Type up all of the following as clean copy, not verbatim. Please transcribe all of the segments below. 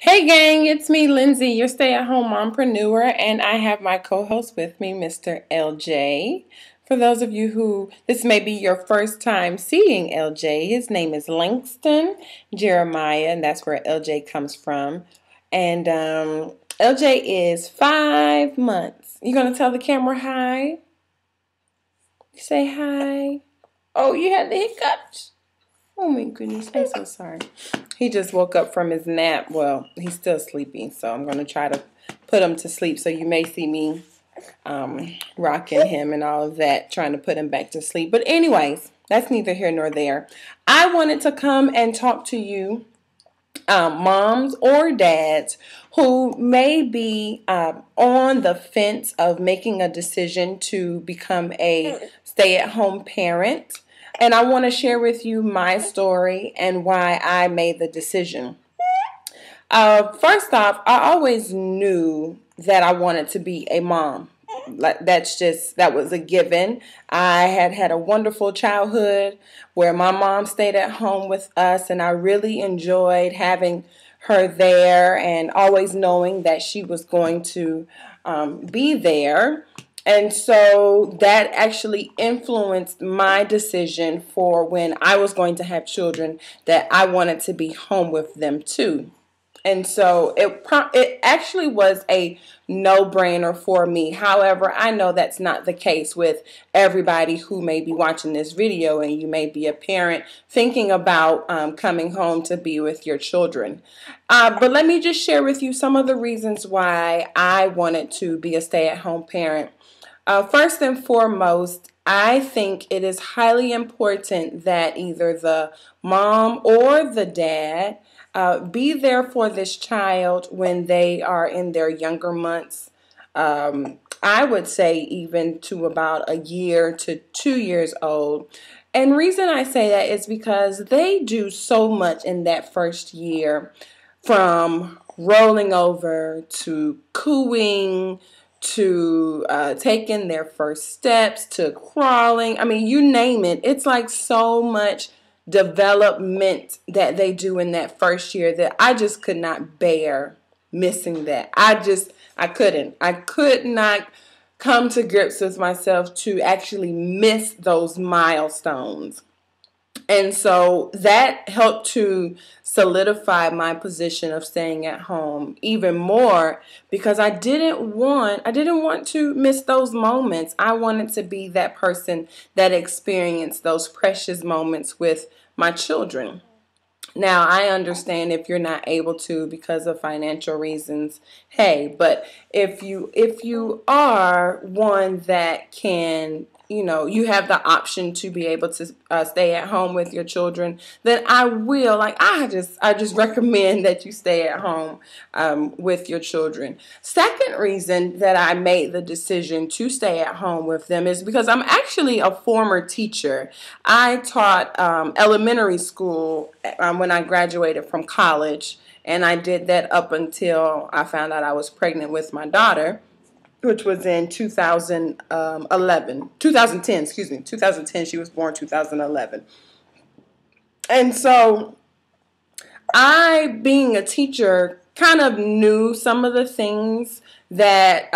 Hey gang, it's me, Lindsey, your stay-at-home mompreneur, and I have my co-host with me, Mr. LJ. For those of you who this may be your first time seeing LJ, his name is Langston Jeremiah, and that's where LJ comes from. And LJ is 5 months. You gonna tell the camera hi? Say hi. Oh, you had the hiccups. Oh my goodness, I'm so sorry. He just woke up from his nap. Well, he's still sleeping, so I'm going to try to put him to sleep. So you may see me rocking him and all of that, trying to put him back to sleep. But anyways, that's neither here nor there. I wanted to come and talk to you, moms or dads, who may be on the fence of making a decision to become a stay-at-home parent. And I want to share with you my story and why I made the decision. First off, I always knew that I wanted to be a mom. That was a given. I had a wonderful childhood where my mom stayed at home with us, and I really enjoyed having her there and always knowing that she was going to be there. And so that actually influenced my decision for when I was going to have children, that I wanted to be home with them too. And so it actually was a no-brainer for me. However, I know that's not the case with everybody who may be watching this video, and you may be a parent thinking about coming home to be with your children. But let me just share with you some of the reasons why I wanted to be a stay-at-home parent. First and foremost, I think it is highly important that either the mom or the dad be there for this child when they are in their younger months. I would say even to about a year to 2 years old. And reason I say that is because they do so much in that first year, from rolling over to cooing, to taking their first steps, to crawling. I mean, you name it. It's like so much development that they do in that first year that I just could not bear missing that. I couldn't. I could not come to grips with myself to actually miss those milestones. And so that helped to solidify my position of staying at home even more, because I didn't want to miss those moments. I wanted to be that person that experienced those precious moments with my children. Now, I understand if you're not able to because of financial reasons. Hey, but if you are one that can, you have the option to be able to stay at home with your children, then I just recommend that you stay at home with your children. Second reason that I made the decision to stay at home with them is because I'm actually a former teacher. I taught elementary school when I graduated from college, and I did that up until I found out I was pregnant with my daughter, which was in 2010, excuse me, 2010. She was born 2011. And so I, being a teacher, kind of knew some of the things that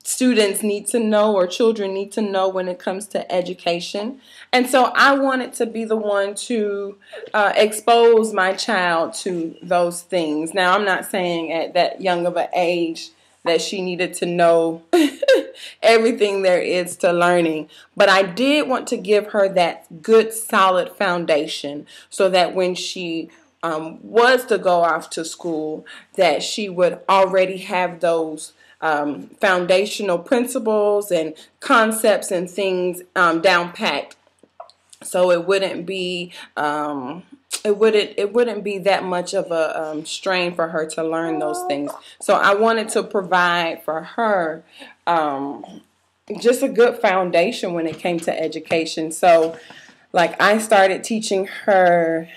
students need to know, or children need to know, when it comes to education. And so I wanted to be the one to expose my child to those things. Now, I'm not saying at that young of an age that she needed to know everything there is to learning, but I did want to give her that good, solid foundation so that when she was to go off to school, that she would already have those foundational principles and concepts and things down packed. So it wouldn't be it wouldn't be that much of a strain for her to learn those things. So I wanted to provide for her just a good foundation when it came to education. So, like, I started teaching her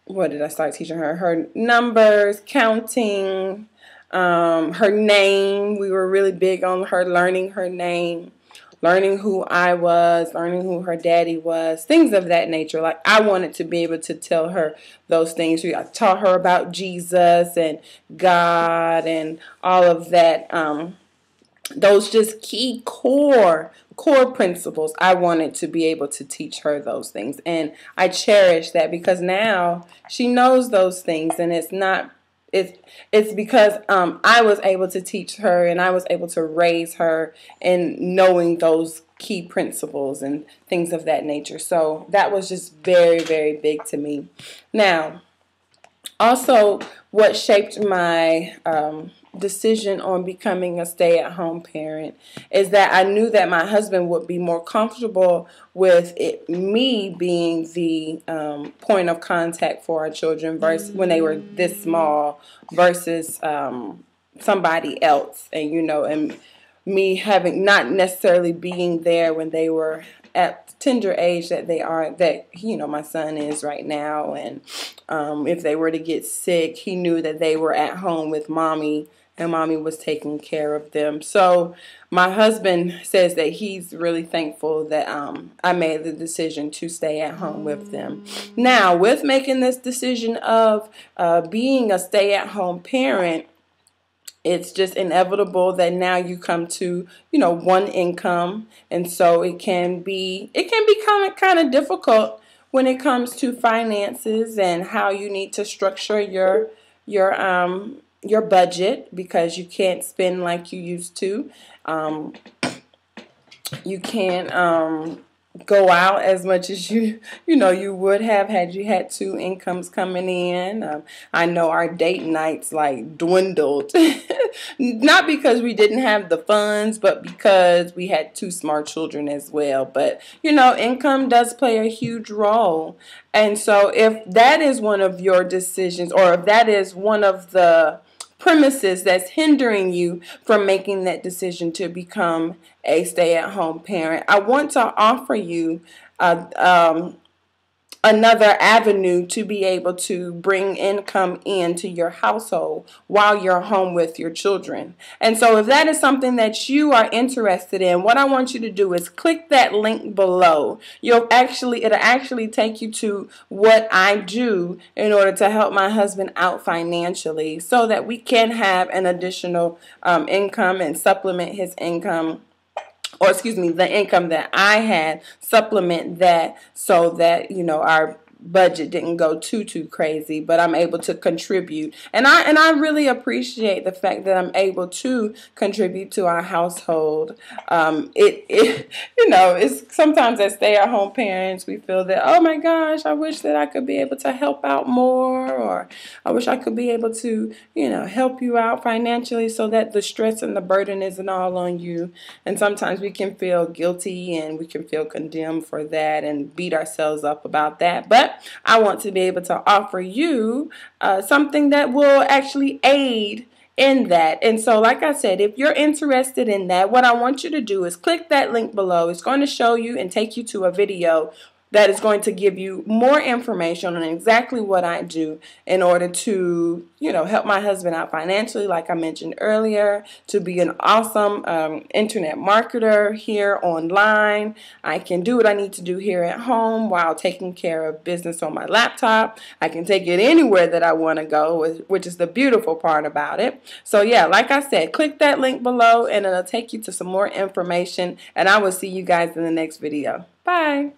what did I start teaching her? Her numbers, counting, her name. We were really big on her learning her name. learning who I was, learning who her daddy was, things of that nature. Like, I wanted to be able to tell her those things. I taught her about Jesus and God and all of that. Those just key core principles. I wanted to be able to teach her those things, and I cherish that because now she knows those things, and it's because I was able to teach her, and I was able to raise her in knowing those key principles and things of that nature. So that was just very, very big to me. Now, also, what shaped my decision on becoming a stay-at-home parent is that I knew that my husband would be more comfortable with me being the point of contact for our children versus when they were this small versus somebody else, and and me having not necessarily being there when they were at tender age that my son is right now. And if they were to get sick, he knew that they were at home with mommy, and mommy was taking care of them. So my husband says that he's really thankful that I made the decision to stay at home with them. Now, with making this decision of being a stay-at-home parent, it's just inevitable that now you come to, one income. And so it can become kind of difficult when it comes to finances and how you need to structure your budget, because you can't spend like you used to. You can't go out as much as you would have had you had two incomes coming in. I know our date nights like dwindled, not because we didn't have the funds, but because we had two smart children as well. But income does play a huge role, and so if that is one of your decisions, or if that is one of the premises that's hindering you from making that decision to become a stay-at-home parent, I want to offer you another avenue to be able to bring income into your household while you're home with your children. And so if that is something that you are interested in, what I want you to do is click that link below. It'll actually take you to what I do in order to help my husband out financially so that we can have an additional income and supplement his income, or excuse me, the income that I had, supplement that so that, our budget didn't go too crazy, but I'm able to contribute. And I really appreciate the fact that I'm able to contribute to our household. It's sometimes as stay-at-home parents, we feel that, oh my gosh, I wish that I could be able to help out more, or I wish I could be able to, help you out financially so that the stress and the burden isn't all on you. And sometimes we can feel guilty and we can feel condemned for that and beat ourselves up about that. But I want to be able to offer you something that will actually aid in that. And so, like I said, if you're interested in that, what I want you to do is click that link below. It's going to show you and take you to a video that is going to give you more information on exactly what I do in order to, help my husband out financially, like I mentioned earlier, to be an awesome internet marketer here online. I can do what I need to do here at home while taking care of business on my laptop. I can take it anywhere that I want to go, which is the beautiful part about it. So yeah, like I said, click that link below and it'll take you to some more information, and I will see you guys in the next video. Bye.